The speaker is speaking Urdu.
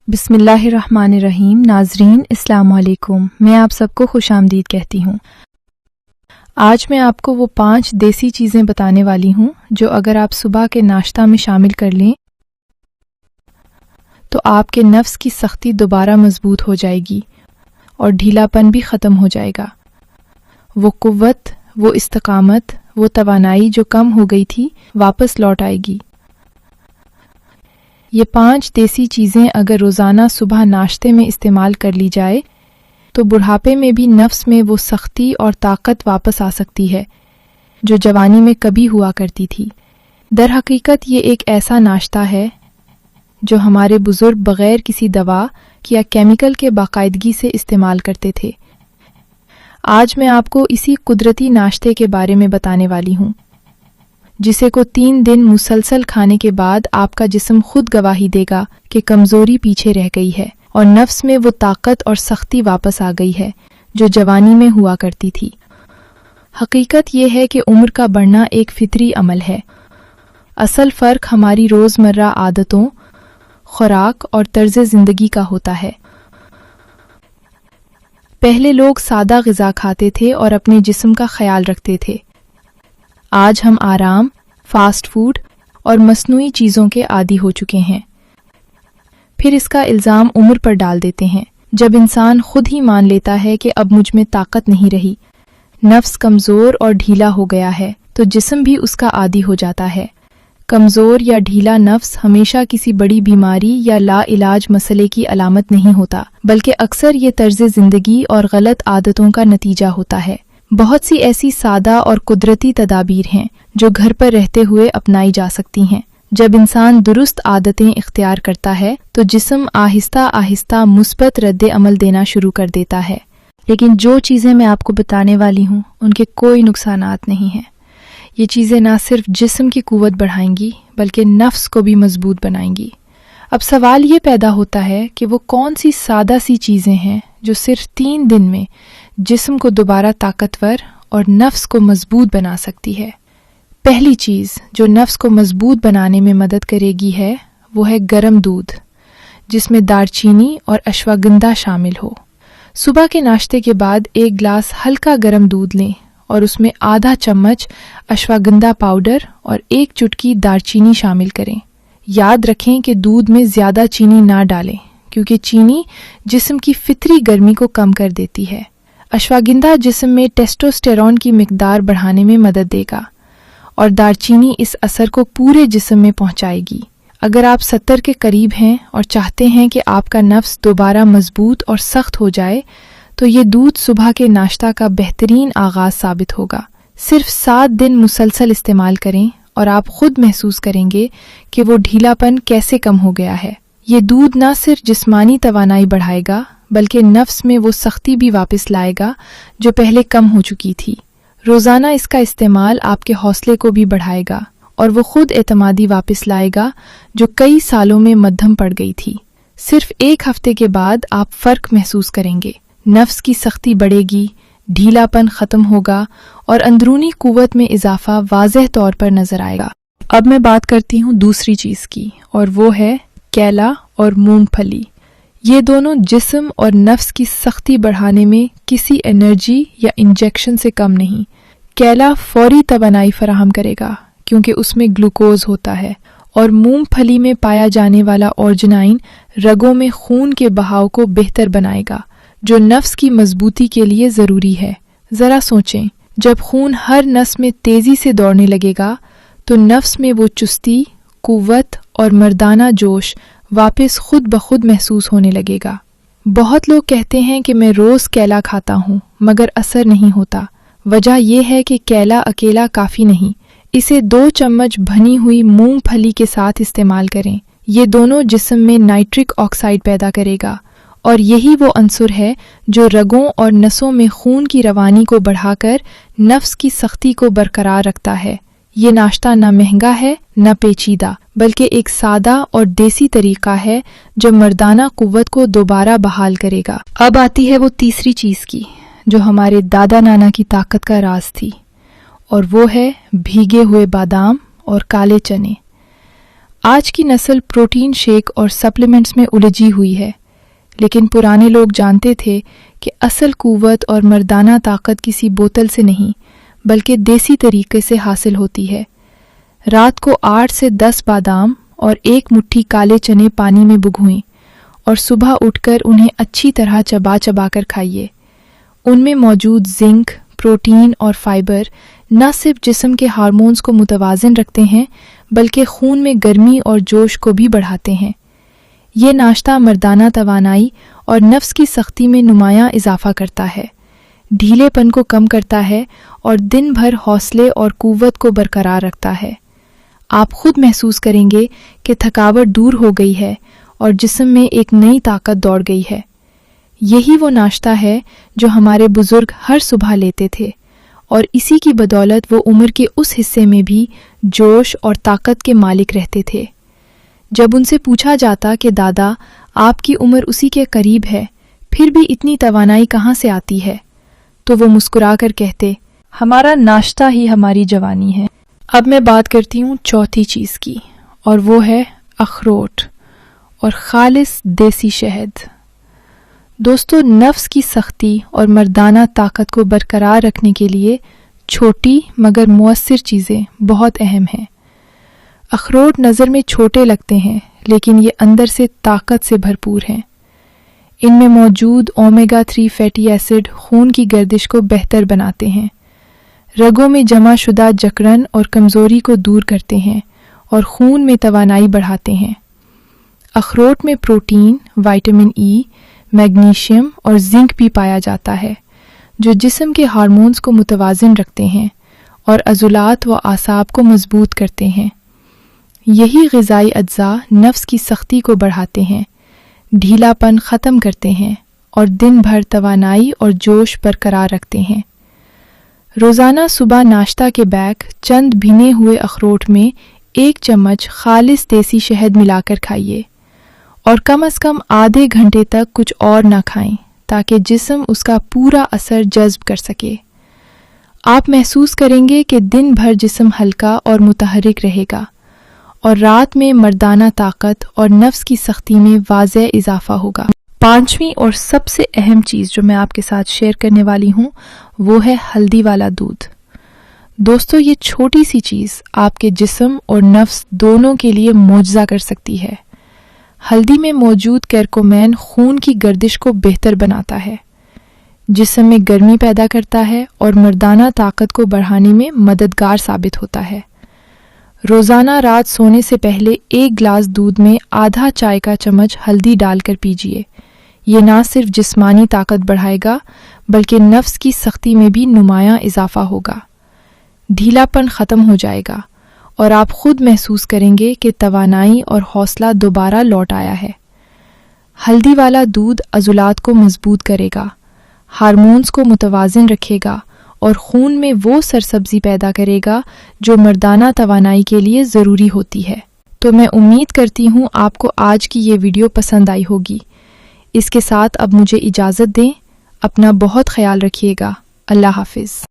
بسم اللہ الرحمن الرحیم۔ ناظرین السلام علیکم، میں آپ سب کو خوش آمدید کہتی ہوں۔ آج میں آپ کو وہ 5 دیسی چیزیں بتانے والی ہوں جو اگر آپ صبح کے ناشتہ میں شامل کر لیں تو آپ کے نفس کی سختی دوبارہ مضبوط ہو جائے گی اور ڈھیلا پن بھی ختم ہو جائے گا۔ وہ قوت، وہ استقامت، وہ توانائی جو کم ہو گئی تھی واپس لوٹ آئے گی۔ یہ 5 دیسی چیزیں اگر روزانہ صبح ناشتے میں استعمال کر لی جائے تو بڑھاپے میں بھی نفس میں وہ سختی اور طاقت واپس آ سکتی ہے جو جوانی میں کبھی ہوا کرتی تھی۔ در حقیقت یہ ایک ایسا ناشتہ ہے جو ہمارے بزرگ بغیر کسی دوا یا کیمیکل کے باقاعدگی سے استعمال کرتے تھے۔ آج میں آپ کو اسی قدرتی ناشتے کے بارے میں بتانے والی ہوں جسے کو 3 دن مسلسل کھانے کے بعد آپ کا جسم خود گواہی دے گا کہ کمزوری پیچھے رہ گئی ہے اور نفس میں وہ طاقت اور سختی واپس آ گئی ہے جو جوانی میں ہوا کرتی تھی۔ حقیقت یہ ہے کہ عمر کا بڑھنا ایک فطری عمل ہے۔ اصل فرق ہماری روزمرہ عادتوں، خوراک اور طرز زندگی کا ہوتا ہے۔ پہلے لوگ سادہ غذا کھاتے تھے اور اپنے جسم کا خیال رکھتے تھے۔ آج ہم آرام، فاسٹ فوڈ اور مصنوعی چیزوں کے عادی ہو چکے ہیں۔ پھر اس کا الزام عمر پر ڈال دیتے ہیں۔ جب انسان خود ہی مان لیتا ہے کہ اب مجھ میں طاقت نہیں رہی، نفس کمزور اور ڈھیلا ہو گیا ہے، تو جسم بھی اس کا عادی ہو جاتا ہے۔ کمزور یا ڈھیلا نفس ہمیشہ کسی بڑی بیماری یا لا علاج مسئلے کی علامت نہیں ہوتا، بلکہ اکثر یہ طرز زندگی اور غلط عادتوں کا نتیجہ ہوتا ہے۔ بہت سی ایسی سادہ اور قدرتی تدابیر ہیں جو گھر پر رہتے ہوئے اپنائی جا سکتی ہیں۔ جب انسان درست عادتیں اختیار کرتا ہے تو جسم آہستہ آہستہ مثبت رد عمل دینا شروع کر دیتا ہے۔ لیکن جو چیزیں میں آپ کو بتانے والی ہوں ان کے کوئی نقصانات نہیں ہیں۔ یہ چیزیں نہ صرف جسم کی قوت بڑھائیں گی بلکہ نفس کو بھی مضبوط بنائیں گی۔ اب سوال یہ پیدا ہوتا ہے کہ وہ کون سی سادہ سی چیزیں ہیں جو صرف 3 دن میں جسم کو دوبارہ طاقتور اور نفس کو مضبوط بنا سکتی ہے۔ پہلی چیز جو نفس کو مضبوط بنانے میں مدد کرے گی ہے وہ ہے گرم دودھ، جس میں دار چینی اور اشواگندھا شامل ہو۔ صبح کے ناشتے کے بعد 1 گلاس ہلکا گرم دودھ لیں اور اس میں آدھا چمچ اشواگندھا پاؤڈر اور 1 چٹکی دار چینی شامل کریں۔ یاد رکھیں کہ دودھ میں زیادہ چینی نہ ڈالیں کیونکہ چینی جسم کی فطری گرمی کو کم کر دیتی ہے۔ اشواگندھا جسم میں ٹیسٹوسٹیرون کی مقدار بڑھانے میں مدد دے گا اور دار چینی اس اثر کو پورے جسم میں پہنچائے گی۔ اگر آپ 70 کے قریب ہیں اور چاہتے ہیں کہ آپ کا نفس دوبارہ مضبوط اور سخت ہو جائے تو یہ دودھ صبح کے ناشتہ کا بہترین آغاز ثابت ہوگا۔ صرف 7 دن مسلسل استعمال کریں اور آپ خود محسوس کریں گے کہ وہ ڈھیلا پن کیسے کم ہو گیا ہے۔ یہ دودھ نہ صرف جسمانی توانائی بڑھائے گا بلکہ نفس میں وہ سختی بھی واپس لائے گا جو پہلے کم ہو چکی تھی۔ روزانہ اس کا استعمال آپ کے حوصلے کو بھی بڑھائے گا اور وہ خود اعتمادی واپس لائے گا جو کئی سالوں میں مدھم پڑ گئی تھی۔ صرف 1 ہفتے کے بعد آپ فرق محسوس کریں گے، نفس کی سختی بڑھے گی، ڈھیلا پن ختم ہوگا اور اندرونی قوت میں اضافہ واضح طور پر نظر آئے گا۔ اب میں بات کرتی ہوں دوسری چیز کی اور وہ ہے کیلا اور مونگ پھلی۔ یہ دونوں جسم اور نفس کی سختی بڑھانے میں کسی انرجی یا انجیکشن سے کم نہیں۔ کیلا فوری توانائی فراہم کرے گا کیونکہ اس میں گلوکوز ہوتا ہے اور مونگ پھلی میں پایا جانے والا اورجنائن رگوں میں خون کے بہاؤ کو بہتر بنائے گا جو نفس کی مضبوطی کے لیے ضروری ہے۔ ذرا سوچیں، جب خون ہر نس میں تیزی سے دوڑنے لگے گا تو نفس میں وہ چستی، قوت اور مردانہ جوش واپس خود بخود محسوس ہونے لگے گا۔ بہت لوگ کہتے ہیں کہ میں روز کیلا کھاتا ہوں مگر اثر نہیں ہوتا۔ وجہ یہ ہے کہ کیلا اکیلا کافی نہیں، اسے 2 چمچ بھنی ہوئی مونگ پھلی کے ساتھ استعمال کریں۔ یہ دونوں جسم میں نائٹرک آکسائڈ پیدا کرے گا اور یہی وہ عنصر ہے جو رگوں اور نسوں میں خون کی روانی کو بڑھا کر نفس کی سختی کو برقرار رکھتا ہے۔ یہ ناشتہ نہ مہنگا ہے نہ پیچیدہ، بلکہ ایک سادہ اور دیسی طریقہ ہے جو مردانہ قوت کو دوبارہ بحال کرے گا۔ اب آتی ہے وہ تیسری چیز کی جو ہمارے دادا نانا کی طاقت کا راز تھی، اور وہ ہے بھیگے ہوئے بادام اور کالے چنے۔ آج کی نسل پروٹین شیک اور سپلیمنٹس میں الجھی ہوئی ہے، لیکن پرانے لوگ جانتے تھے کہ اصل قوت اور مردانہ طاقت کسی بوتل سے نہیں بلکہ دیسی طریقے سے حاصل ہوتی ہے۔ رات کو 8 سے 10 بادام اور 1 مٹھی کالے چنے پانی میں بھگوئیں اور صبح اٹھ کر انہیں اچھی طرح چبا چبا کر کھائیے۔ ان میں موجود زنک، پروٹین اور فائبر نہ صرف جسم کے ہارمونز کو متوازن رکھتے ہیں بلکہ خون میں گرمی اور جوش کو بھی بڑھاتے ہیں۔ یہ ناشتہ مردانہ توانائی اور نفس کی سختی میں نمایاں اضافہ کرتا ہے، ڈھیلے پن کو کم کرتا ہے اور دن بھر حوصلے اور قوت کو برقرار رکھتا ہے۔ آپ خود محسوس کریں گے کہ تھکاوٹ دور ہو گئی ہے اور جسم میں ایک نئی طاقت دوڑ گئی ہے۔ یہی وہ ناشتہ ہے جو ہمارے بزرگ ہر صبح لیتے تھے، اور اسی کی بدولت وہ عمر کے اس حصے میں بھی جوش اور طاقت کے مالک رہتے تھے۔ جب ان سے پوچھا جاتا کہ دادا آپ کی عمر اسی کے قریب ہے، پھر بھی اتنی توانائی کہاں سے آتی ہے، تو وہ مسکرا کر کہتے، ہمارا ناشتہ ہی ہماری جوانی ہے۔ اب میں بات کرتی ہوں چوتھی چیز کی، اور وہ ہے اخروٹ اور خالص دیسی شہد۔ دوستو، نفس کی سختی اور مردانہ طاقت کو برقرار رکھنے کے لیے چھوٹی مگر مؤثر چیزیں بہت اہم ہیں۔ اخروٹ نظر میں چھوٹے لگتے ہیں، لیکن یہ اندر سے طاقت سے بھرپور ہیں۔ ان میں موجود اومیگا 3 فیٹی ایسڈ خون کی گردش کو بہتر بناتے ہیں، رگوں میں جمع شدہ جکڑن اور کمزوری کو دور کرتے ہیں اور خون میں توانائی بڑھاتے ہیں۔ اخروٹ میں پروٹین، وٹامن ای، میگنیشیم اور زنک بھی پایا جاتا ہے، جو جسم کے ہارمونز کو متوازن رکھتے ہیں اور عضلات و اعصاب کو مضبوط کرتے ہیں۔ یہی غذائی اجزاء نفس کی سختی کو بڑھاتے ہیں، ڈھیلا پن ختم کرتے ہیں اور دن بھر توانائی اور جوش برقرار رکھتے ہیں۔ روزانہ صبح ناشتہ کے بعد چند بھنے ہوئے اخروٹ میں 1 چمچ خالص دیسی شہد ملا کر کھائیے، اور کم از کم آدھے گھنٹے تک کچھ اور نہ کھائیں تاکہ جسم اس کا پورا اثر جذب کر سکے۔ آپ محسوس کریں گے کہ دن بھر جسم ہلکا اور متحرک رہے گا، اور رات میں مردانہ طاقت اور نفس کی سختی میں واضح اضافہ ہوگا۔ 5ویں اور سب سے اہم چیز جو میں آپ کے ساتھ شیئر کرنے والی ہوں وہ ہے ہلدی والا دودھ۔ دوستو، یہ چھوٹی سی چیز آپ کے جسم اور نفس دونوں کے لیے معجزہ کر سکتی ہے۔ ہلدی میں موجود کرکومین خون کی گردش کو بہتر بناتا ہے، جسم میں گرمی پیدا کرتا ہے اور مردانہ طاقت کو بڑھانے میں مددگار ثابت ہوتا ہے۔ روزانہ رات سونے سے پہلے 1 گلاس دودھ میں آدھا چائے کا چمچ ہلدی ڈال کر پیجیے۔ یہ نہ صرف جسمانی طاقت بڑھائے گا بلکہ نفس کی سختی میں بھی نمایاں اضافہ ہوگا، ڈھیلا پن ختم ہو جائے گا اور آپ خود محسوس کریں گے کہ توانائی اور حوصلہ دوبارہ لوٹ آیا ہے۔ ہلدی والا دودھ عضلات کو مضبوط کرے گا، ہارمونز کو متوازن رکھے گا اور خون میں وہ سرسبزی پیدا کرے گا جو مردانہ توانائی کے لیے ضروری ہوتی ہے۔ تو میں امید کرتی ہوں آپ کو آج کی یہ ویڈیو پسند آئی ہوگی۔ اس کے ساتھ اب مجھے اجازت دیں، اپنا بہت خیال رکھیے گا۔ اللہ حافظ۔